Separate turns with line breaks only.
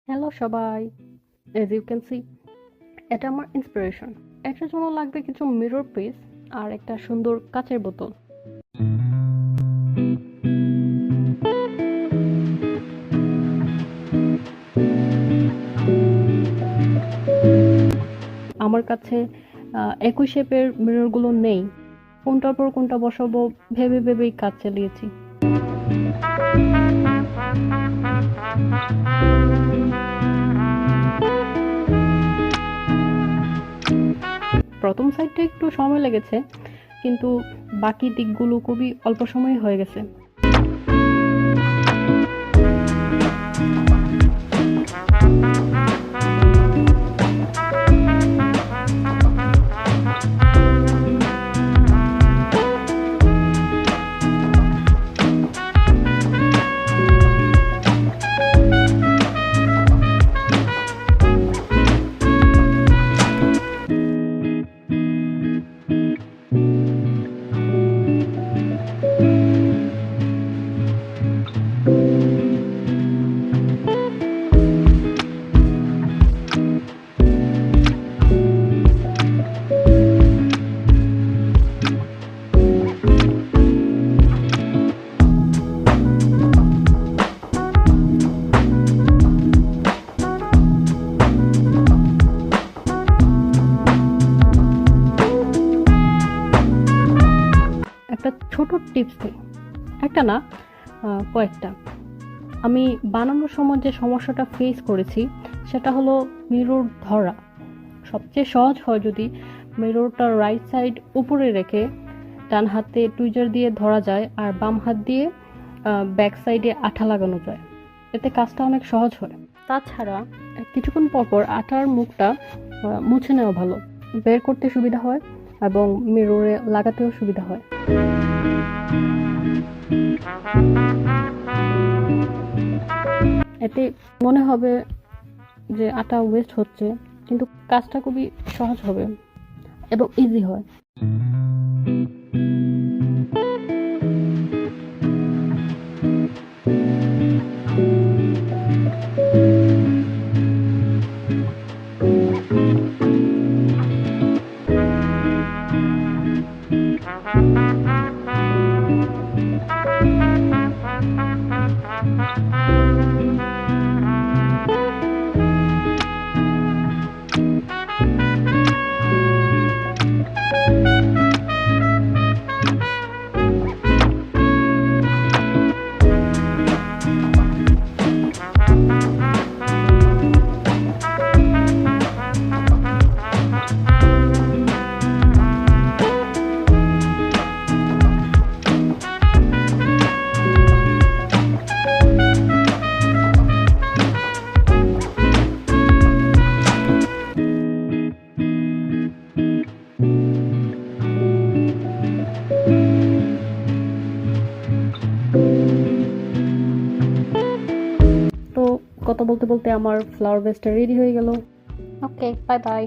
Hello সবাই, as you can see এটা আমার ইন্সপিরেশন। এটার জন্য লাগবে কিছু মিরর পিস আর একটা সুন্দর কাচের বোতল। আমার কাছে একই শেপের মিররগুলো নেই, কোনটার পর কোনটা বসাবো ভেবে ভেবেই কাজ চালিয়েছি। প্রথম সাইডটা একটু সময় লেগেছে, কিন্তু বাকি দিকগুলো খুবই অল্প সময়ে হয়ে গেছে। একটা ছোট টিপস দিই, একটা না কয়েকটা। আমি বানানোর সময় যে সমস্যাটা ফেস করেছি সেটা হলো মিরর ধরা। সবচেয়ে সহজ হয় যদি মিররটা রাইট সাইড উপরে রেখে ডান হাতে টুইজার দিয়ে ধরা যায় আর বাম হাত দিয়ে ব্যাক সাইডে আঠা লাগানো যায়, এতে কাজটা অনেক সহজ হয়। তাছাড়া কিছুক্ষণ পর পর আঠার মুখটা মুছে নেওয়া ভালো, বের করতে সুবিধা হয় এবং মিররে লাগাতেও সুবিধা হয়। এতে মনে হবে যে আটা ওয়েস্ট হচ্ছে, কিন্তু কাজটা খুবই সহজ হবে এবং ইজি হয়। তো কথা বলতে বলতে আমার ফ্লাওয়ার বেসটা রেডি হয়ে গেল। ওকে, বাই বাই।